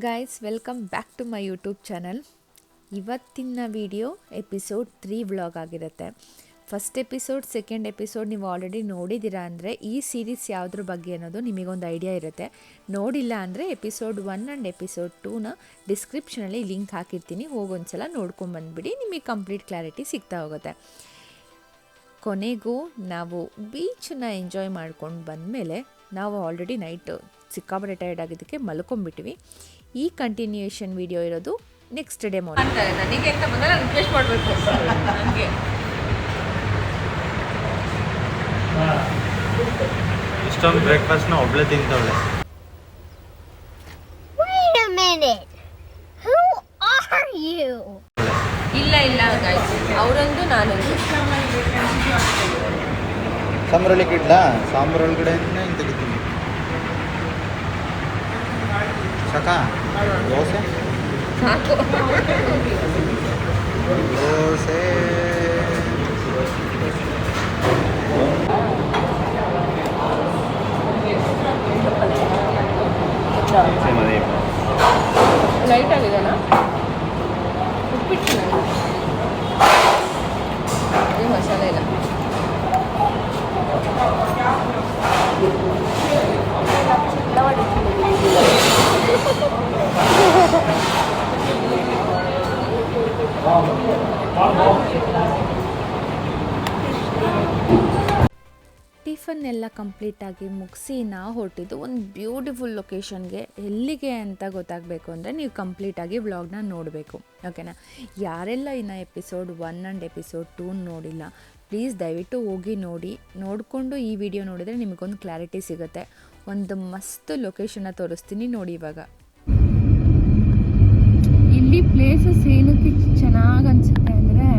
Guys welcome back to my YouTube channel. ಇವತ್ತಿನ video episode 3 vlog ಆಗಿರುತ್ತೆ. First episode second episode ನೀವು already ನೋಡಿದ್ದೀರಾ ಅಂದರೆ ಈ ಸೀರೀಸ್ ಯಾವುದ್ರ ಬಗ್ಗೆ ಅನ್ನೋದು ನಿಮಗೊಂದು ಐಡಿಯಾ ಇರುತ್ತೆ. ನೋಡಿಲ್ಲ ಅಂದರೆ ಎಪಿಸೋಡ್ 1 ಆ್ಯಂಡ್ ಎಪಿಸೋಡ್ 2ನ ಡಿಸ್ಕ್ರಿಪ್ಷನಲ್ಲಿ ಲಿಂಕ್ ಹಾಕಿರ್ತೀನಿ, ಹೋಗೊಂದ್ಸಲ ನೋಡ್ಕೊಂಬಂದುಬಿಡಿ, ನಿಮಗೆ ಕಂಪ್ಲೀಟ್ ಕ್ಲಾರಿಟಿ ಸಿಗ್ತಾ ಹೋಗುತ್ತೆ. ಕೊನೆಗೂ ನಾವು ಬೀಚನ್ನ ಎಂಜಾಯ್ ಮಾಡ್ಕೊಂಡು ಬಂದಮೇಲೆ ನಾವು ಆಲ್ರೆಡಿ ನೈಟ್ ಸಿಕ್ಕಾಪಟ್ಟೆ ಟೈರ್ಡ್ ಆಗಿದ್ದಕ್ಕೆ ಮಲ್ಕೊಂಡ್ಬಿಟ್ವಿ. ಈ ಕಂಟಿನ್ಯೂಯೇಷನ್ ವಿಡಿಯೋ ಇರೋದು ನೆಕ್ಸ್ಟ್ ಡೇ ಮಾರ್ನಿಂಗ್. ನನಗೆ ಅಂತ ಬಂದರೆ ರಿಕ್ವೆಸ್ಟ್ ಮಾಡಬೇಕು ನನಗೆ. ಇಷ್ಟೊಂದು ಬ್ರೇಕ್ಫಾಸ್ಟ್ನ ಒಬ್ಳೆ ತಿಂತವಳೆ. Wait a minute. Who are you? ಇಲ್ಲ ಗಾಯ್ಸ್, ಅವರೊಂದು ನಾನೊಂದು. ಸಾಂಬ್ರೊಳಗೆ ಇಡ್ಲಾ? ಸಾಂಬ್ರೊಳಗಡೆನೇ ತೆಗಿತೀನಿ. ಸಾಕಾ? ದೋಸೆ ಸಾಕು. ದೋಸೆ ಲೈಟ್ ಆಗಿದೆನಾ? ಉಪ್ಪಿಟ್ಟು ಇದು ಮಸಾಲೆ ಇಲ್ಲ. ಟಿಫನ್ ಎಲ್ಲ ಕಂಪ್ಲೀಟಾಗಿ ಮುಗಿಸಿ ನಾವು ಹೊರಟಿದ್ದು ಒಂದು ಬ್ಯೂಟಿಫುಲ್ ಲೊಕೇಶನ್ಗೆ. ಎಲ್ಲಿಗೆ ಅಂತ ಗೊತ್ತಾಗಬೇಕು ಅಂದರೆ ನೀವು ಕಂಪ್ಲೀಟಾಗಿ ವ್ಲಾಗ್ನ ನೋಡಬೇಕು, ಓಕೆನಾ? ಯಾರೆಲ್ಲ ಇನ್ನು ಎಪಿಸೋಡ್ 1 ಆ್ಯಂಡ್ ಎಪಿಸೋಡ್ 2 ನೋಡಿಲ್ಲ, ಪ್ಲೀಸ್ ದಯವಿಟ್ಟು ಹೋಗಿ ನೋಡಿಕೊಂಡು ಈ ವಿಡಿಯೋ ನೋಡಿದರೆ ನಿಮಗೊಂದು ಕ್ಲಾರಿಟಿ ಸಿಗುತ್ತೆ. ಒಂದು ಮಸ್ತ್ ಲೊಕೇಶನ್ನ ತೋರಿಸ್ತೀನಿ ನೋಡಿ. ಇವಾಗ ಇಲ್ಲಿ ಪ್ಲೇಸಸ್ ಏನಕ್ಕೆ ಚೆನ್ನಾಗಿ ಅನಿಸುತ್ತೆ ಅಂದರೆ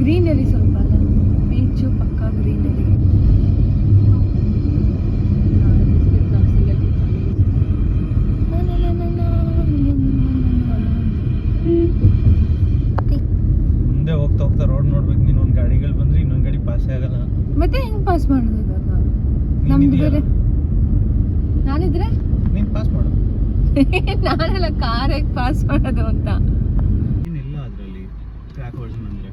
ಗ್ರೀನರಿ ಸ್ವಲ್ಪ ಅಲ್ಲ, ಬೀಚು ಪಕ್ಕ ಗ್ರೀನರಿ. ಮುಂದೆ ಹೋಗ್ತಾ ರೋಡ್ ನೋಡ್ಬೇಕು. ನೀನು ಒಂದು ಗಾಡಿಗಳು ಬಂದ್ರೆ ಇನ್ನೊಂದು ಗಾಡಿ ಪಾಸೇ ಆಗಲ್ಲ. ಮತ್ತೆ ಹೆಂಗ್ ಪಾಸ್ ಮಾಡೋದು ಇವಾಗ? ನಮ್ದು ಬೇರೆ. ನಾನಿದ್ರೆ ನೀನು ಪಾಸ್ ಮಾಡು. ನಾನೆಲ್ಲ ಕಾರ್ ಹೇಗೆ ಪಾಸ್ ಮಾಡೋದು ಅಂತ. ಏನಿಲ್ಲ ಅದರಲ್ಲಿ ಟ್ರ್ಯಾಕ್ ವರ್ಷನ್ ಅಂದರೆ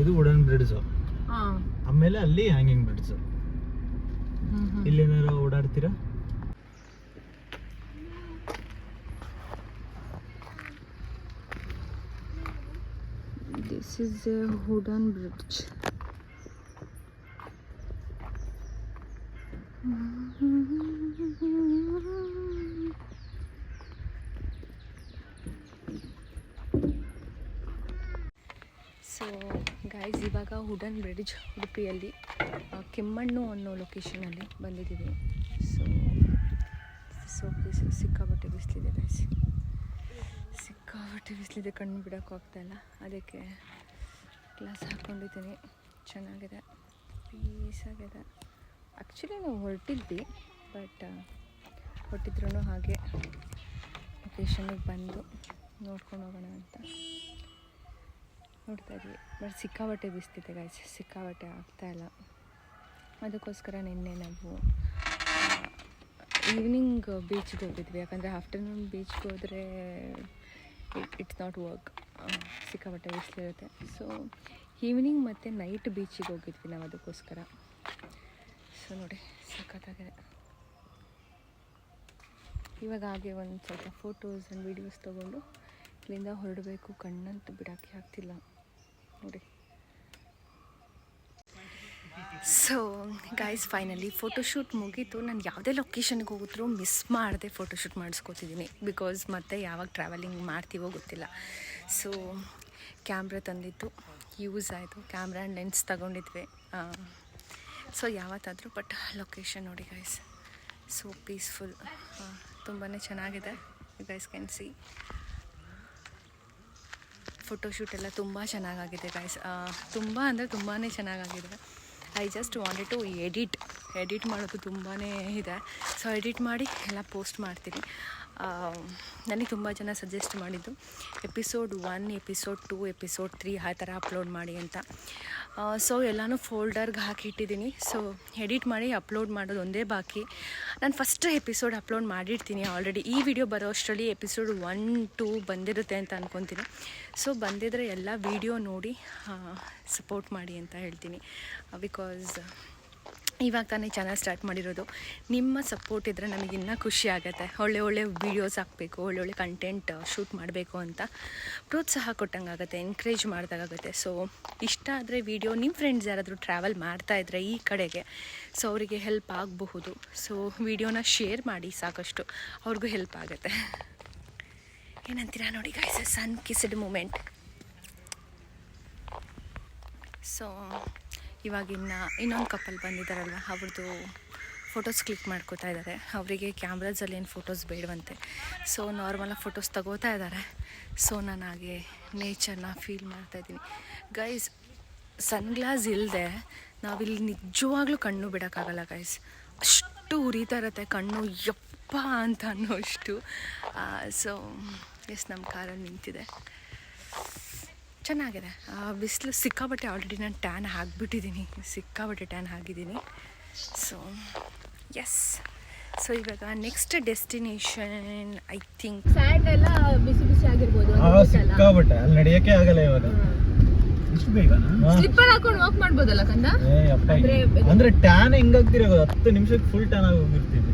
ಇದು ವುಡನ್ ಬ್ರಿಡ್ಜ್, ಆಮೇಲೆ ಅಲ್ಲಿ ಹ್ಯಾಂಗಿಂಗ್ ಬ್ರಿಡ್ಜ್. ಇಲ್ಲೇನಾರು ಓಡಾಡ್ತೀರಾ? This is a wooden bridge. So guys, ಇವಾಗ ವುಡನ್ ಬ್ರಿಡ್ಜ್ ಉಡುಪಿಯಲ್ಲಿ ಕೆಮ್ಮಣ್ಣು ಅನ್ನೋ ಲೊಕೇಶನಲ್ಲಿ ಬಂದಿದ್ದೀವಿ. ಸೊ ಸಿಕ್ಕಾಪಟ್ಟೆ ಬಿಸಿಲಿದೆ ಗೈಸ್, ಸಿಕ್ಕಾಪಟ್ಟೆ ಬಿಸಿಲಿದೆ, ಕಣ್ಣು ಬಿಡೋಕ್ಕಾಗ್ತಾಯಿಲ್ಲ. ಅದಕ್ಕೆ ಗ್ಲಾಸ್ ಹಾಕ್ಕೊಂಡಿದ್ದೀನಿ. ಚೆನ್ನಾಗಿದೆ, ಪೀಸಾಗಿದೆ. ಆ್ಯಕ್ಚುಲಿ ನಾವು ಹೊರಟಿದ್ವಿ, ಬಟ್ ಹೊರಟಿದ್ರೂ ಹಾಗೆ ಲೊಕೇಶನ್ನಿಗೆ ಬಂದು ನೋಡ್ಕೊಂಡು ಹೋಗೋಣ ಅಂತ ನೋಡ್ತಾ ಇದ್ವಿ. ಬಟ್ ಸಿಕ್ಕಾಪಟ್ಟೆ ಬಿಸ್ತಿದೆ ಗೈಸ್, ಸಿಕ್ಕಾಪಟ್ಟೆ ಆಗ್ತಾಯಿಲ್ಲ. ಅದಕ್ಕೋಸ್ಕರ ನಿನ್ನೆ ನಾವು ಈವ್ನಿಂಗ್ ಬೀಚ್ಗೆ ಹೋಗಿದ್ವಿ. ಯಾಕಂದರೆ ಆಫ್ಟರ್ನೂನ್ ಬೀಚ್ಗೆ ಹೋದರೆ ಇಟ್ಸ್ ನಾಟ್ ವರ್ಕ್, ಸಿಕ್ಕಾಪಟ್ಟೆ ಬಿಸಿಲಿರುತ್ತೆ. ಸೊ ಈವ್ನಿಂಗ್ ಮತ್ತು ನೈಟ್ ಬೀಚಿಗೆ ಹೋಗಿದ್ವಿ ನಾವು, ಅದಕ್ಕೋಸ್ಕರ. ಸೊ ನೋಡಿ, ಸಖತ್ತಾಗಿದೆ. ಇವಾಗ ಹಾಗೆ ಒಂದು ಸ್ವಲ್ಪ ಫೋಟೋಸ್ ಆ್ಯಂಡ್ ವೀಡಿಯೋಸ್ ತೊಗೊಂಡು ಇಲ್ಲಿಂದ ಹೊರಡಬೇಕು. ಕಣ್ಣಂತೂ ಬಿಡೋಕ್ಕೆ ಆಗ್ತಿಲ್ಲ ನೋಡಿ. ಸೊ ಗೈಸ್, ಫೈನಲಿ ಫೋಟೋಶೂಟ್ ಮುಗೀತು. ನಾನು ಯಾವುದೇ ಲೊಕೇಶನ್ಗೆ ಹೋಗಿದ್ರೂ ಮಿಸ್ ಮಾಡದೆ ಫೋಟೋಶೂಟ್ ಮಾಡಿಸ್ಕೋತಿದ್ದೀನಿ, ಬಿಕಾಸ್ ಮತ್ತೆ ಯಾವಾಗ ಟ್ರಾವೆಲಿಂಗ್ ಮಾಡ್ತೀವೋ ಗೊತ್ತಿಲ್ಲ. ಸೊ ಕ್ಯಾಮ್ರಾ ತಂದಿದ್ದು ಯೂಸ್ ಆಯಿತು, ಕ್ಯಾಮ್ರಾ ಆ್ಯಂಡ್ ಲೆನ್ಸ್ ತಗೊಂಡಿದ್ವಿ. ಸೊ ಯಾವತ್ತಾದರೂ ಬಟ್ ಲೊಕೇಶನ್ ನೋಡಿ ಗೈಸ್, ಸೊ ಪೀಸ್ಫುಲ್, ತುಂಬಾ ಚೆನ್ನಾಗಿದೆ. You guys can see. Photoshoot ಎಲ್ಲ ತುಂಬ ಚೆನ್ನಾಗಾಗಿದೆ ಗೈಸ್, ತುಂಬ ಅಂದರೆ ತುಂಬಾ ಚೆನ್ನಾಗಾಗಿದೆ. I just wanted to edit ಮಾಡೋದು ತುಂಬಾ ಇದೆ. ಸೊ ಎಡಿಟ್ ಮಾಡಿ ಎಲ್ಲ ಪೋಸ್ಟ್ ಮಾಡ್ತೀನಿ. ನನಗೆ ತುಂಬ ಜನ ಸಜೆಸ್ಟ್ ಮಾಡಿದ್ದು ಎಪಿಸೋಡ್ 1, ಎಪಿಸೋಡ್ 2, ಎಪಿಸೋಡ್ 3 ಆ ಥರ ಅಪ್ಲೋಡ್ ಮಾಡಿ ಅಂತ. ಸೊ ಎಲ್ಲನೂ ಫೋಲ್ಡರ್ಗೆ ಹಾಕಿಟ್ಟಿದ್ದೀನಿ. ಸೊ ಎಡಿಟ್ ಮಾಡಿ ಅಪ್ಲೋಡ್ ಮಾಡೋದು ಒಂದೇ ಬಾಕಿ. ನಾನು ಫಸ್ಟ್ ಎಪಿಸೋಡ್ ಅಪ್ಲೋಡ್ ಮಾಡಿರ್ತೀನಿ ಆಲ್ರೆಡಿ. ಈ ವಿಡಿಯೋ ಬರೋ ಅಷ್ಟರಲ್ಲಿ ಎಪಿಸೋಡ್ 1-2 ಬಂದಿರುತ್ತೆ ಅಂತ ಅಂದ್ಕೊತೀನಿ. ಸೊ ಬಂದಿದ್ದರೆ ಎಲ್ಲ ವಿಡಿಯೋ ನೋಡಿ ಸಪೋರ್ಟ್ ಮಾಡಿ ಅಂತ ಹೇಳ್ತೀನಿ. ಬಿಕಾಸ್ ಇವಾಗ ತಾನೇ ಚಾನಲ್ ಸ್ಟಾರ್ಟ್ ಮಾಡಿರೋದು. ನಿಮ್ಮ ಸಪೋರ್ಟ್ ಇದ್ದರೆ ನಮಗಿನ್ನೂ ಖುಷಿ ಆಗುತ್ತೆ. ಒಳ್ಳೆ ವೀಡಿಯೋಸ್ ಹಾಕಬೇಕು, ಒಳ್ಳೊಳ್ಳೆ ಕಂಟೆಂಟ್ ಶೂಟ್ ಮಾಡಬೇಕು ಅಂತ ಪ್ರೋತ್ಸಾಹ ಕೊಟ್ಟಂಗಾಗುತ್ತೆ, ಎನ್ಕರೇಜ್ ಮಾಡಿದಾಗುತ್ತೆ. ಸೊ ಇಷ್ಟ ಆದರೆ ವಿಡಿಯೋ ನಿಮ್ಮ ಫ್ರೆಂಡ್ಸ್ ಯಾರಾದರೂ ಟ್ರಾವೆಲ್ ಮಾಡ್ತಾಯಿದ್ರೆ ಈ ಕಡೆಗೆ, ಸೊ ಅವರಿಗೆ ಹೆಲ್ಪ್ ಆಗಬಹುದು. ಸೊ ವಿಡಿಯೋನ ಶೇರ್ ಮಾಡಿ, ಸಾಕಷ್ಟು ಅವ್ರಿಗೂ ಹೆಲ್ಪ್ ಆಗುತ್ತೆ. ಏನಂತೀರಾ ನೋಡಿ ಗೈಸ್, ಸನ್ ಕಿಸ್ಡ್ ಮೂಮೆಂಟ್. ಸೊ ಇವಾಗ ಇನ್ನೊಂದು ಕಪಲ್ ಬಂದಿದ್ದಾರಲ್ವ, ಅವ್ರದ್ದು ಫೋಟೋಸ್ ಕ್ಲಿಕ್ ಮಾಡ್ಕೋತಾ ಇದ್ದಾರೆ. ಅವರಿಗೆ ಕ್ಯಾಮ್ರಾಸಲ್ಲಿ ಏನು ಫೋಟೋಸ್ ಬೇಡವಂತೆ. ಸೊ ನಾರ್ಮಲಾಗಿ ಫೋಟೋಸ್ ತಗೋತಾ ಇದ್ದಾರೆ. ಸೊ ನಾನು ಹಾಗೆ ನೇಚರ್ನ ಫೀಲ್ ಮಾಡ್ತಾಯಿದ್ದೀನಿ ಗೈಸ್. ಸನ್ಗ್ಲಾಸ್ ಇಲ್ಲದೆ ನಾವಿಲ್ಲಿ ನಿಜವಾಗ್ಲೂ ಕಣ್ಣು ಬಿಡೋಕ್ಕಾಗಲ್ಲ ಗೈಸ್. ಅಷ್ಟು ಉರಿತಾ ಇರುತ್ತೆ ಕಣ್ಣು, ಯಪ್ಪ ಅಂತ ಅನ್ನೋಷ್ಟು. ಸೊ ಎಸ್, ನಮ್ಮ ಕಾರಲ್ಲಿ ನಿಂತಿದೆ. ಚೆನ್ನಾಗಿದೆ. ಬಿಸಿಲು ಸಿಕ್ಕಾಬಟ್ಟೆ, ಆಲ್ರೆಡಿ ನಾನು ಟ್ಯಾನ್ ಆಗಿಬಿಟ್ಟಿದ್ದೀನಿ, ಸಿಕ್ಕಾಬಟ್ಟೆ ಟ್ಯಾನ್ ಆಗಿದ್ದೀನಿ. ಸೊ ಎಸ್, ಸೊ ಇವಾಗ next destination I think sand ಎಲ್ಲ ಬಿಸಿ ಬಿಸಿ ಆಗಿರ್ಬೋದು. ಸಿಕ್ಕಾಬಟ್ಟೆ ಅಲ್ಲಿ ನಡೆಯೋಕ್ಕೆ ಆಗಲ್ಲ ಇವಾಗ. ಇಷ್ಟು ಬೇಗ ಸ್ಲಿಪ್ಪರ್ ಹಾಕೊಂಡು ವಾಕ್ ಮಾಡ್ಬೋದಲ್ಲ ಕಂದ? ಅಂದ್ರೆ ಟ್ಯಾನ್ ಹೆಂಗಾಗ್ತಿರ 10 ನಿಮಿಷಕ್ಕೆ ಫುಲ್ ಟ್ಯಾನ್ ಆಗಿ ಹೋಗಿರ್ತೀವಿ.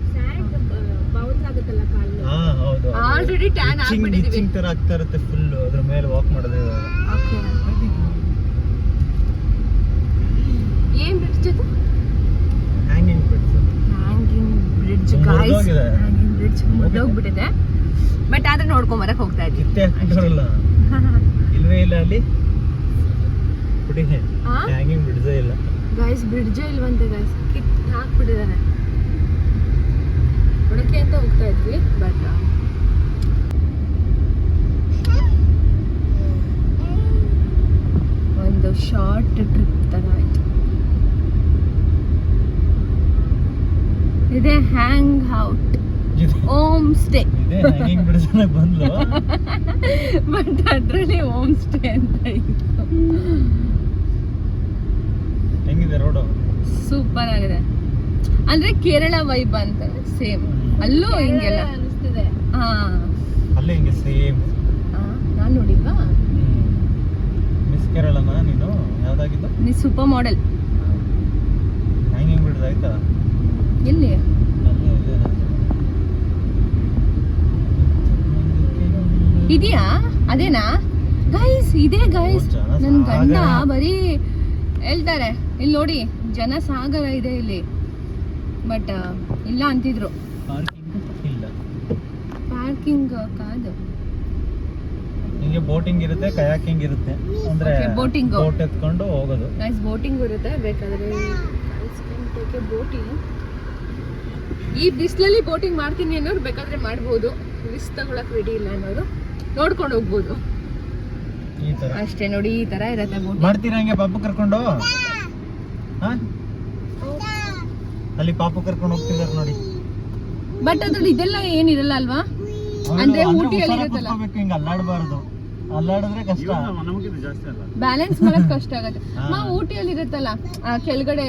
ಬೌನ್ಸ್ ಆಗುತ್ತಲ್ಲ ಕಾಲು. ಹಾ ಹೌದು, ಆಲ್ರೆಡಿ ಟ್ಯಾನ್ ಆಗ್ಬಿಟ್ಟಿದೀವಿ. ಇಚಿಂಗ್ ತರ ಆಗ್ತಾ ಇರುತ್ತೆ ಫುಲ್ ಅದ್ರ ಮೇಲೆ ವಾಕ್ ಮಾಡೋದು. ಓಕೆ, ಏನ್ ಬ್ರಿಡ್ಜ್ ಜೊತೆ? Hanging bridge. Hanging bridge guys, hanging bridge ಮುಗ್ದೋಗ್ಬಿಟ್ಟಿದೆ. ಬಟ್ ಆದ್ರೆ ನೋಡ್ಕೊಂಡ್ ಬರಕ್ ಹೋಗ್ತಾ ಇದ್ದೀವಿ. ಕಿತ್ತೆ ಹಾಕ್ಬಿಟ್ರಲ್ಲ, ಇಲ್ವೇ ಇಲ್ಲ ಅಲ್ಲಿ ಪುಡಿ ಹ್ಯಾಂಗಿಂಗ್ ಬ್ರಿಡ್ಜ್ ಇಲ್ಲ ಗಾಯ್ಸ್. ಬ್ರಿಡ್ಜ್ ಇಲ್ವಂತೆ ಗಾಯ್ಸ್, ಕಿತ್ ಹಾಕ್ಬಿಟ್ಟಿದ್ದಾರೆ. ಒಳಕ್ಕೆ ಅಂತ ಹೋಗ್ತಾ ಇದ್ವಿ, ಬಟ್ ಒಂದು ಶಾರ್ಟ್ ಟ್ರಿಪ್ ತರ ಆಯ್ತು. ಇದೆ ಹ್ಯಾಂಗ್ ಔಟ್ ಹೋಮ್ ಸ್ಟೇ. ಇದೆ ಹ್ಯಾಂಗಿಂಗ್ ಬ್ರಿಡ್ಜ್ ಬಂದ್ಲು, ಬಟ್ ಅದ್ರಲ್ಲಿ ಹೋಮ್ ಸ್ಟೇ ಅಂತ ಇತ್ತು. ಹೆಂಗಿದೆ ರೋಡು? ಸೂಪರ್ ಆಗಿದೆ. ಅಂದ್ರೆ ಕೇರಳ ವೈಬ್ ಅಂತ ಸೇಮ್. ಅಲ್ಲೂ ಹಿಂಗೆಲ್ಲ ಅನಿಸ್ತಿದೆ. ಅಲ್ಲೇ ಹಿಂಗೆ ಸೇಮ್. ನಾನು ನೋಡಿಲ್ವಾ ಮಿಸ್ ಕೇರಳನ ನೀನು? ಯಾವ್ದಾಗಿದ್ದು? ನೀ ಸೂಪರ್ ಮಾಡೆಲ್. ಹ್ಯಾಂಗಿಂಗ್ ಬ್ರಿಡ್ಜ್ ಆಯ್ತಾ? ಎಲ್ಲಿ? ಅಲ್ಲೇ ಇದೆ. ಇದೆಯಾ? ಅದೇನಾ ಗೈಸ್? ಇದೆ ಗೈಸ್. ನನ್ ಗಂಡ ಬರೀ ಹೇಳ್ತಾರೆ ಇಲ್ಲಿ ನೋಡಿ ಜನ ಸಾಗರ ಇದೆ ಇಲ್ಲಿ, ಬಟ್ ಇಲ್ಲ ಅಂತಿದ್ರು. ಇಲ್ಲ ಪಾರ್ಕಿಂಗ್ ಕಾದು. ನಿಮಗೆ ಬೋಟಿಂಗ್ ಇರುತ್ತೆ, ಕಯಾಕಿಂಗ್ ಇರುತ್ತೆ. ಅಂದ್ರೆ ಬೋಟಿಂಗ್, ಬೋಟ್ ಎತ್ಕೊಂಡು ಹೋಗೋದು. ಗೈಸ್ ಬೋಟಿಂಗ್ ಇರುತ್ತೆ, ಬೇಕಾದ್ರೆ ಬೋಟಿಂಗ್. ಈ ಬಿಸಿಲಲ್ಲಿ ಬೋಟಿಂಗ್ ಮಾಡ್ತೀನಿ ಅನ್ನೋರು ಬೇಕಾದ್ರೆ ಮಾಡ್ಬೋದು. ರಿಸ್ಕ್ ತಗೊಳಕ್ ರೆಡಿ ಇಲ್ಲ ಅನ್ನೋರು ನೋಡ್ಕೊಂಡು ಹೋಗ್ಬೋದು. ಈ ತರ ಅಷ್ಟೇ ನೋಡಿ, ಈ ತರ ಇರತ್ತೆ ಬೋಟಿಂಗ್. ಮಾಡ್ತೀರಾ ಹಂಗೆ ಪಾಪು ಕರ್ಕೊಂಡು? ಅಲ್ಲಿ ಪಾಪು ಕರ್ಕೊಂಡು ಹೋಗ್ತಿದಾರೆ ನೋಡಿ. ಬಟ್ ಅದ್ರಲ್ಲಿ ಇದೆಲ್ಲ ಏನಿರಲ್ಲ ಅಲ್ವಾ? ಅಂದ್ರೆ ಊಟಿಯಲ್ಲಿ ಇರುತ್ತಲ್ಲ, ಹಿಂಗ ಅಲ್ಲಾಡಬಾರದು. ಅಲ್ಲಾಡಿದ್ರೆ ಕಷ್ಟ, ಬ್ಯಾಲೆನ್ಸ್ ಮಾಡಕ್ ಕಷ್ಟ ಆಗತ್ತೆ. ಊಟಿಯಲ್ಲಿ ಇರುತ್ತಲ್ಲ ಕೆಳಗಡೆ,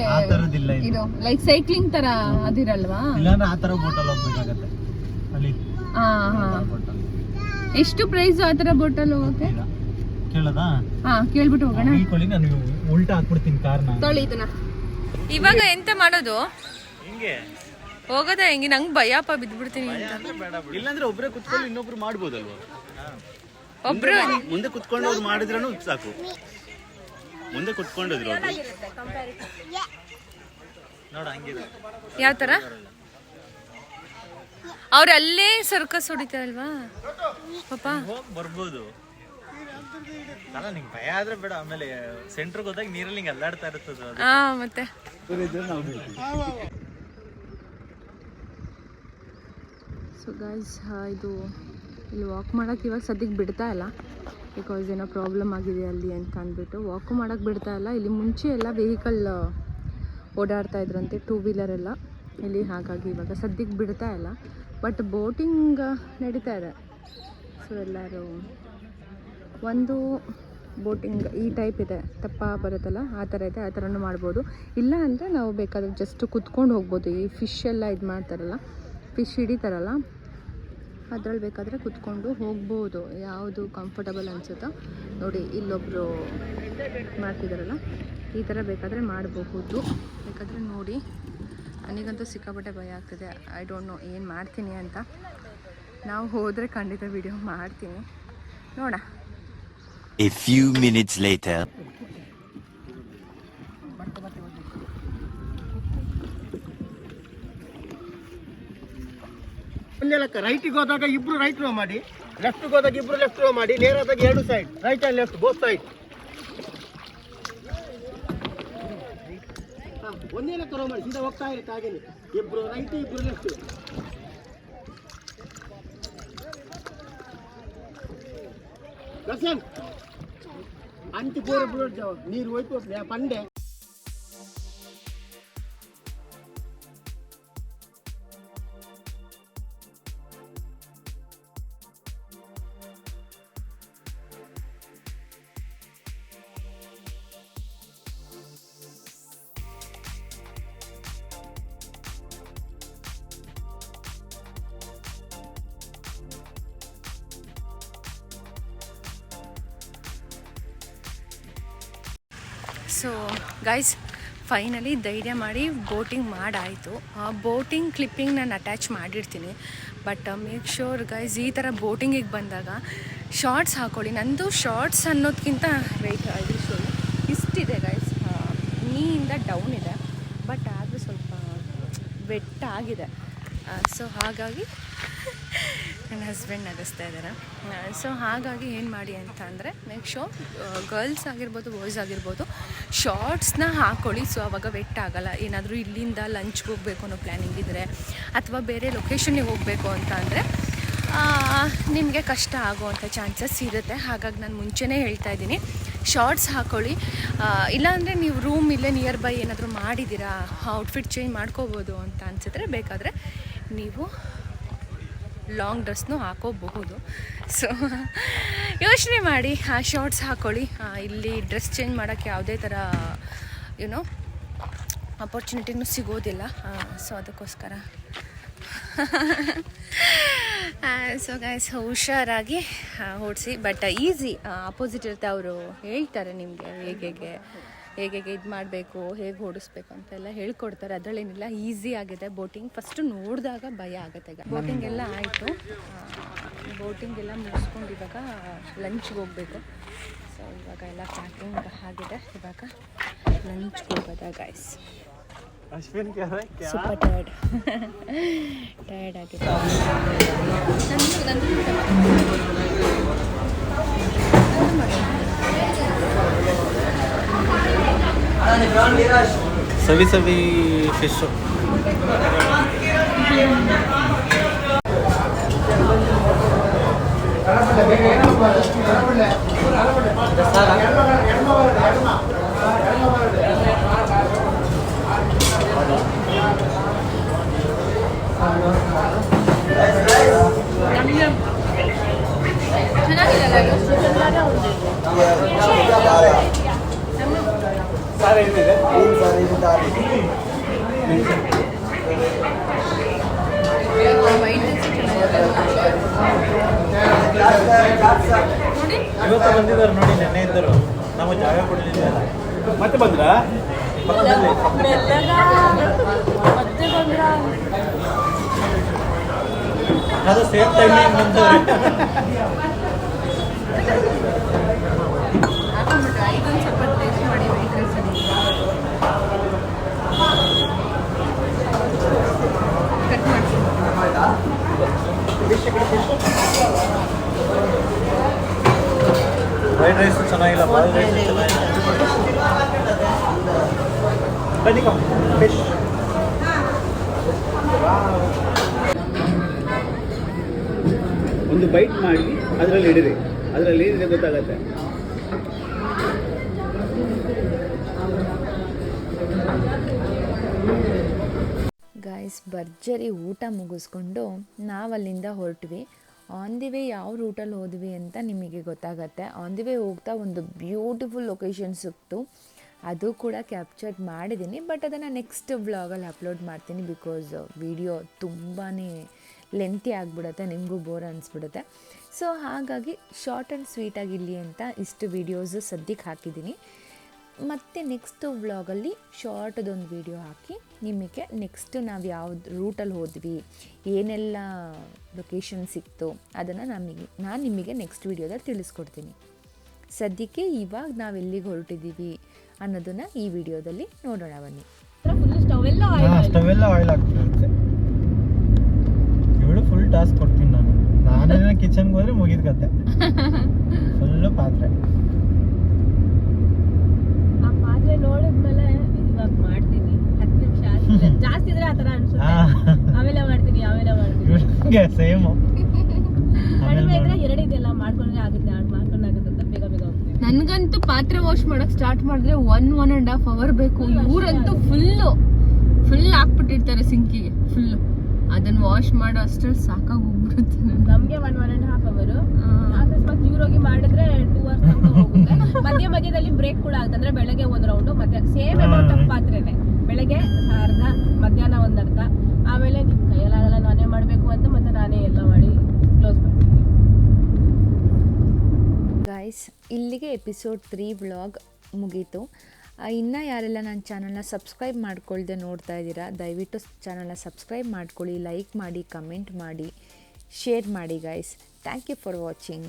ಇದು ಲೈಕ್ ಸೈಕ್ಲಿಂಗ್ ತರ ಅದಿರಲ್ವಾ? ಇಲ್ಲಾಂದ್ರೆ ಆ ತರ ಬೋಟಲ್ಲಿ ಹೋಗ್ಬೇಕಾಗತ್ತೆ ಅಲ್ಲಿ. ಎಷ್ಟು ಪ್ರೈಸ್ ಆ ತರ ಬೋಟಲ್ಲಿ ಹೋಗಕ್ಕೆ? ಕೇಳದಾ? ಕೇಳ್ಬಿಟ್ಟು ಹೋಗೋಣ. ನಾನು ಉಲ್ಟಾ ಹಾಕ್ಬಿಡ್ತೀನಿ ಕಾರ್ನ. ತೊಳಿ ಇದನ್ನ. ಇವಾಗ ಎಂತ ಮಾಡೋದು? ಹಿಂಗೆ ಹೋಗೋದ ಹೆಂಗೆ? ನಂಗೆ ಭಯಪ್ಪ ಬಿದ್ಬಿಡ್ತೀನಿ ಅಂತ. ಇಲ್ಲಾಂದ್ರೆ ಒಬ್ರೇ ಕುತ್ಕೊಂಡು ಇನ್ನೊಬ್ರು ಮಾಡ್ಬೋದಲ್ವಾ? ಒಬ್ರು ಮುಂದೆ ಕುತ್ಕೊಂಡು ಅವ್ರು ಮಾಡಿದ್ರೂ ಸಾಕು. ಮುಂದೆ ಕುತ್ಕೊಂಡಿದ್ರು ಅವ್ರು. ನೋಡ ಹಂಗಿದೆ. ಯಾವ ತರ ಅವ್ರು ಅಲ್ಲೇ ಸರ್ಕಸ್ ಹೊಡಿತಾರಲ್ವಾ ಪಾಪ? ಹೋಗಿ ಬರ್ಬೋದು. ಅಲ್ಲ ನಿಂಗೆ ಭಯ ಆದ್ರೆ ಬೇಡ, ಆಮೇಲೆ ಸೆಂಟ್ರಿಗೆ ಹೋದಾಗ ನೀರಲ್ಲಿ ಹಿಂಗೆ ಅಲ್ಲಾಡ್ತಾ ಇರ್ತದೆ ಅದು. ಮತ್ತೆ ಸೊ ಗೈಸ್, ಇದು ಇಲ್ಲಿ ವಾಕ್ ಮಾಡೋಕ್ಕೆ ಇವಾಗ ಸದ್ಯಕ್ಕೆ ಬಿಡ್ತಾ ಇಲ್ಲ. ಬಿಕಾಸ್ ಏನೋ ಪ್ರಾಬ್ಲಮ್ ಆಗಿದೆ ಅಲ್ಲಿ ಅಂತ ಅಂದ್ಬಿಟ್ಟು ವಾಕು ಮಾಡೋಕ್ಕೆ ಬಿಡ್ತಾ ಇಲ್ಲ. ಇಲ್ಲಿ ಮುಂಚೆ ಎಲ್ಲ ವೆಹಿಕಲ್ ಓಡಾಡ್ತಾ ಇದ್ರಂತೆ, 2 ವೀಲರ್ ಎಲ್ಲ ಇಲ್ಲಿ. ಹಾಗಾಗಿ ಇವಾಗ ಸದ್ಯಕ್ಕೆ ಬಿಡ್ತಾ ಇಲ್ಲ. ಬಟ್ ಬೋಟಿಂಗ್ ನಡೀತಾ ಇದೆ. ಸೊ ಎಲ್ಲರೂ ಒಂದು ಬೋಟಿಂಗ್ ಈ ಟೈಪ್ ಇದೆ, ತೆಪ್ಪ ಬರುತ್ತಲ್ಲ ಆ ಥರ ಇದೆ, ಆ ಥರನೂ ಮಾಡ್ಬೋದು. ಇಲ್ಲ ಅಂದರೆ ನಾವು ಬೇಕಾದರೆ ಜಸ್ಟ್ ಕುತ್ಕೊಂಡು ಹೋಗ್ಬೋದು. ಈ ಫಿಶ್ ಎಲ್ಲ ಇದು ಮಾಡ್ತಾರಲ್ಲ, ಫಿಶ್ ಹಿಡಿತಾರಲ್ಲ ಅದ್ರಲ್ಲಿ ಬೇಕಾದರೆ ಕುತ್ಕೊಂಡು ಹೋಗ್ಬೋದು, ಯಾವುದು ಕಂಫರ್ಟಬಲ್ ಅನಿಸುತ್ತೋ ನೋಡಿ. ಇಲ್ಲೊಬ್ಬರು ಮಾಡ್ತಿದ್ದಾರಲ್ಲ, ಈ ಥರ ಬೇಕಾದರೆ ಮಾಡಬಹುದು. ಬೇಕಾದರೆ ನೋಡಿ. ನನಗಂತೂ ಸಿಕ್ಕಾಪಟ್ಟೆ ಭಯ ಆಗ್ತಿದೆ. ಐ ಡೋಂಟ್ ನೋ ಏನು ಮಾಡ್ತೀನಿ ಅಂತ. ನಾವು ಹೋದರೆ ಖಂಡಿತ ವಿಡಿಯೋ ಮಾಡ್ತೀನಿ, ನೋಡ. A few minutes later. ಒಂದೇಲಕ್ಕ ರೈಟಿಗೆ ಹೋದಾಗ ಇಬ್ರು ರೈಟ್ ರೋ ಮಾಡಿ, ಲೆಫ್ಟ್ಗೆ ಹೋದಾಗ ಇಬ್ರು ಲೆಫ್ಟ್ ರೋ ಮಾಡಿ, ನೇರದಾಗ ಎರಡು side, right and left both side. ಒಂದೇ ಲೆಕ್ಕ ರೋ ಮಾಡಿ, ಸೀದಾ ಹೋಗ್ತಾ ಇರುತ್ತೆ ಹಾಗೇನೆ. ಇಬ್ರು ರೈಟ್ ಇಬ್ರು ಲೆಫ್ಟ್. ದರ್ಶನ್ ಅಂಟಿ ಪೂರ ಬಿಡೋದು ನೀರು ಹೋಯ್ತು ಪಂಡೆ. ಸೊ ಗೈಸ್, ಫೈನಲಿ ಧೈರ್ಯ ಮಾಡಿ ಬೋಟಿಂಗ್ ಮಾಡಾಯಿತು. ಬೋಟಿಂಗ್ ಕ್ಲಿಪ್ಪಿಂಗ್ ನಾನು ಅಟ್ಯಾಚ್ ಮಾಡಿರ್ತೀನಿ. ಬಟ್ ಮೇಕ್ ಶೋರ್ ಗೈಸ್, ಈ ಥರ ಬೋಟಿಂಗಿಗೆ ಬಂದಾಗ ಶಾರ್ಟ್ಸ್ ಹಾಕ್ಕೊಳ್ಳಿ. ನಂದು ಶಾರ್ಟ್ಸ್ ಅನ್ನೋದಕ್ಕಿಂತ ವೆಯ್ಟ್ ಇಷ್ಟಿದೆ ಗೈಸ್, ನೀಯಿಂದ ಡೌನ್ ಇದೆ, ಬಟ್ ಆದರೂ ಸ್ವಲ್ಪ ವೆಟ್ ಆಗಿದೆ. ಸೊ ಹಾಗಾಗಿ ನನ್ನ ಹಸ್ಬೆಂಡ್ ನಗಿಸ್ತಾ ಇದ್ದಾರೆ. ಸೊ ಹಾಗಾಗಿ ಏನು ಮಾಡಿ ಅಂತ ಅಂದರೆ, ಮೇಕ್ ಶೋರ್ ಗರ್ಲ್ಸ್ ಆಗಿರ್ಬೋದು, ಬಾಯ್ಸ್ ಆಗಿರ್ಬೋದು, ಶಾರ್ಟ್ಸ್ನ ಹಾಕ್ಕೊಳ್ಳಿ. ಸೊ ಆವಾಗ ವೆಟ್ ಆಗೋಲ್ಲ. ಏನಾದರೂ ಇಲ್ಲಿಂದ ಲಂಚ್ಗೆ ಹೋಗಬೇಕು ಅನ್ನೋ ಪ್ಲ್ಯಾನಿಂಗ್ ಇದ್ದರೆ, ಅಥವಾ ಬೇರೆ ಲೊಕೇಶನ್ಗೆ ಹೋಗಬೇಕು ಅಂತ ಅಂದರೆ ನಿಮಗೆ ಕಷ್ಟ ಆಗೋವಂಥ ಚಾನ್ಸಸ್ ಇರುತ್ತೆ. ಹಾಗಾಗಿ ನಾನು ಮುಂಚೆನೇ ಹೇಳ್ತಾ ಇದ್ದೀನಿ, ಶಾರ್ಟ್ಸ್ ಹಾಕ್ಕೊಳ್ಳಿ. ಇಲ್ಲಾಂದರೆ ನೀವು ರೂಮ್ ಇಲ್ಲೇ ನಿಯರ್ ಬೈ ಏನಾದರೂ ಮಾಡಿದ್ದೀರಾ, ಔಟ್ಫಿಟ್ ಚೇಂಜ್ ಮಾಡ್ಕೋಬೋದು ಅಂತ ಅನಿಸಿದ್ರೆ ಬೇಕಾದರೆ ನೀವು ಲಾಂಗ್ ಡ್ರೆಸ್ನೂ ಹಾಕೋಬಹುದು. ಸೊ ಯೋಚನೆ ಮಾಡಿ ಶಾರ್ಟ್ಸ್ ಹಾಕ್ಕೊಳ್ಳಿ. ಇಲ್ಲಿ ಡ್ರೆಸ್ ಚೇಂಜ್ ಮಾಡೋಕ್ಕೆ ಯಾವುದೇ ಥರ ಯುನೋ ಅಪರ್ಚುನಿಟಿನೂ ಸಿಗೋದಿಲ್ಲ. ಸೊ ಅದಕ್ಕೋಸ್ಕರ ಸೊ ಗೈಸ್, ಹುಷಾರಾಗಿ ಓಡಿಸಿ. ಬಟ್ ಈಸಿ, ಅಪೋಸಿಟ್ ಇರುತ್ತೆ, ಅವರು ಹೇಳ್ತಾರೆ ನಿಮಗೆ ಹೇಗೆ ಇದು ಮಾಡಬೇಕು, ಹೇಗೆ ಓಡಿಸ್ಬೇಕು ಅಂತೆಲ್ಲ ಹೇಳ್ಕೊಡ್ತಾರೆ. ಅದರಲ್ಲೇನಿಲ್ಲ, ಈಸಿ ಆಗಿದೆ ಬೋಟಿಂಗ್. ಫಸ್ಟು ನೋಡಿದಾಗ ಭಯ ಆಗುತ್ತೆ. ಬೋಟಿಂಗ್ ಎಲ್ಲ ಆಯಿತು, ಬೋಟಿಂಗ್ ಎಲ್ಲ ಮುಗಿಸ್ಕೊಂಡು ಇವಾಗ ಲಂಚ್ಗೆ ಹೋಗಬೇಕು. ಸೊ ಇವಾಗ ಎಲ್ಲ ಪ್ಯಾಕಿಂಗ್ ಆಗಿದೆ, ಇವಾಗ ಲಂಚ್ಗೆ ಹೋಗೋದ ಗೈಸ್. ಸೂಪರ್ ಟಯರ್ಡ್ ಆಗಿದೆ. ಸವಿ ಸವಿ ಫಿಶ್. ಇವತ್ತು ಬಂದಿದ್ದಾರೆ ನೋಡಿ, ನೆನ್ನೆ ಇದ್ದರು, ನಾವು ಜಾಗ ಕೊಡಲಿಲ್ಲ. ಮತ್ತೆ ಬಂದ್ರ ಅದು ಸೇಮ್ ಟೈಮಿಂಗ್ ಬಂದವ್ರೆ. ಫ್ರೈಡ್ ರೈಸ್ ಚೆನ್ನಾಗಿಲ್ಲ, ಬಾಯ್ಲ್ ರೈಸ್ ಚೆನ್ನಾಗಿಲ್ಲ. ಫಿಶ್ ಒಂದು ಬೈಟ್ ಮಾಡಿ ಅದರಲ್ಲಿ ಇಡಿರಿ, ಅದರಲ್ಲಿ ಏನಿದೆ ಗೊತ್ತಾಗತ್ತೆ. ಗೈಸ್, ಭರ್ಜರಿ ಊಟ ಮುಗಿಸ್ಕೊಂಡು ನಾವಲ್ಲಿಂದ ಹೊರಟ್ವಿ. ಆನ್ ದಿ ವೇ ಯಾವ ರೂಟಲ್ಲಿ ಹೋದ್ವಿ ಅಂತ ನಿಮಗೆ ಗೊತ್ತಾಗತ್ತೆ. ಆನ್ ದಿ ವೇ ಹೋಗ್ತಾ ಒಂದು ಬ್ಯೂಟಿಫುಲ್ ಲೊಕೇಶನ್ ಸಿಕ್ತು, ಅದು ಕೂಡ ಕ್ಯಾಪ್ಚರ್ ಮಾಡಿದ್ದೀನಿ. ಬಟ್ ಅದನ್ನು ನೆಕ್ಸ್ಟ್ ವ್ಲಾಗಲ್ಲಿ ಅಪ್ಲೋಡ್ ಮಾಡ್ತೀನಿ, ಬಿಕಾಸ್ ವಿಡಿಯೋ ತುಂಬಾ ಲೆಂತಿ ಆಗಿಬಿಡುತ್ತೆ, ನಿಮಗೂ ಬೋರ್ ಅನಿಸ್ಬಿಡುತ್ತೆ. ಸೊ ಹಾಗಾಗಿ ಶಾರ್ಟ್ ಆ್ಯಂಡ್ ಸ್ವೀಟಾಗಿರಲಿ ಅಂತ ಇಷ್ಟು ವೀಡಿಯೋಸು ಸದ್ಯಕ್ಕೆ ಹಾಕಿದ್ದೀನಿ. ಮತ್ತು ನೆಕ್ಸ್ಟ್ ವ್ಲಾಗಲ್ಲಿ ಶಾರ್ಟ್ದೊಂದು ವೀಡಿಯೋ ಹಾಕಿ ನಿಮಗೆ ನೆಕ್ಸ್ಟು ನಾವು ಯಾವ್ದು ರೂಟಲ್ಲಿ ಹೋದ್ವಿ, ಏನೆಲ್ಲ ಲೊಕೇಶನ್ ಸಿಕ್ತು ಅದನ್ನು ನಾನು ನಿಮಗೆ ನೆಕ್ಸ್ಟ್ ವೀಡಿಯೋದಲ್ಲಿ ತಿಳಿಸ್ಕೊಡ್ತೀನಿ. ಸದ್ಯಕ್ಕೆ ಇವಾಗ ನಾವು ಎಲ್ಲಿಗೆ ಹೊರಟಿದ್ದೀವಿ ಅನ್ನೋದನ್ನು ಈ ವಿಡಿಯೋದಲ್ಲಿ ನೋಡೋಣ ಬನ್ನಿ. ಅಷ್ಟವೆಲ್ಲ ಆಯಿಲ್ ಆಗ್ತಿರುತ್ತೆ. ಇವಳು ಫುಲ್ ಟಾಸ್ಕ್ ಕೊಡ್ತೀನಿ ನಾನು ಕಿಚನ್ಗೆ ಹೋದ್ರೆ ಮುಗಿದ ಕತೆ, ಫುಲ್ಲು ಪಾತ್ರೆ. ಆ ಪಾತ್ರೆ ನೋಡಿದ್ಮೇಲೆ ಇವಾಗ ಮಾಡ್ತೀನಿ 10 ನಿಮಿಷ ಆದ್ಮೇಲೆ ಜಾಸ್ತಿ ಇದ್ರೆ ಆ ಥರ ಅನ್ಸುತ್ತೆ. ಆಮೇಲೆ ಮಾಡ್ತೀನಿ ಸೇಮು ಕಡಿಮೆ ಇದ್ರೆ 2 ಇದೆಲ್ಲ ಮಾಡ್ಕೊಂಡ್ರೆ ಆಗುತ್ತೆ ಅಂತ ಬೇಗ ಹೋಗ್ತೀನಿ. ನನಗಂತೂ ಪಾತ್ರೆ ವಾಶ್ ಮಾಡಕ್ ಸ್ಟಾರ್ಟ್ ಮಾಡಿದ್ರೆ 1.5 hour ಬೇಕು. ಇವರಂತೂ ಫುಲ್ ಹಾಕ್ಬಿಟ್ಟಿರ್ತಾರೆ ಸಿಂಕಿಗೆ ಫುಲ್ಲು. ಅದನ್ನ ವಾಶ್ ಮಾಡೋ ಅಷ್ಟ್ರಲ್ಲಿ ಸಾಕಾಗಿ ಹೋಗ್ಬಿಡುತ್ತೆ. ನಮಗೆ 1.5 hour. ಅಕಸ್ಮಾತ್ ಇವ್ರೋಗಿ ಮಾಡಿದ್ರೆ 2 hours ತನಕ ಹೋಗುತ್ತೆ. ಮಧ್ಯದಲ್ಲಿ ಬ್ರೇಕ್ ಕೂಡ ಆಗುತ್ತೆ. ಅಂದ್ರೆ ಬೆಳಗ್ಗೆ 1 ರೌಂಡು, ಮತ್ತೆ ಸೇಮ್ ಅಮೌಂಟ್ ಆಫ್ ಪಾತ್ರೆನೆ. ಬೆಳಗ್ಗೆ ಅರ್ಧ, ಮಧ್ಯಾಹ್ನ 1 ಅರ್ಧ, ಆಮೇಲೆ ನಿಮ್ ಕೈಯಲ್ಲಾಗಲ್ಲ ನಾನೇ ಮಾಡಬೇಕು ಅಂತ ಮತ್ತೆ ನಾನೇ ಎಲ್ಲ ಮಾಡಿ ಕ್ಲೋಸ್ ಮಾಡ್ತೀನಿ. ಗೈಸ್, ಇಲ್ಲಿಗೆ ಎಪಿಸೋಡ್ 3 ವ್ಲಾಗ್ ಮುಗೀತು. ಇನ್ನು ಯಾರೆಲ್ಲ ನನ್ನ ಚಾನಲ್ನ ಸಬ್ಸ್ಕ್ರೈಬ್ ಮಾಡ್ಕೊಳ್ದೆ ನೋಡ್ತಾ ಇದ್ದೀರಾ, ದಯವಿಟ್ಟು ಚಾನಲ್ನ ಸಬ್ಸ್ಕ್ರೈಬ್ ಮಾಡ್ಕೊಳ್ಳಿ, ಲೈಕ್ ಮಾಡಿ, ಕಮೆಂಟ್ ಮಾಡಿ, ಶೇರ್ ಮಾಡಿ guys. Thank you for watching.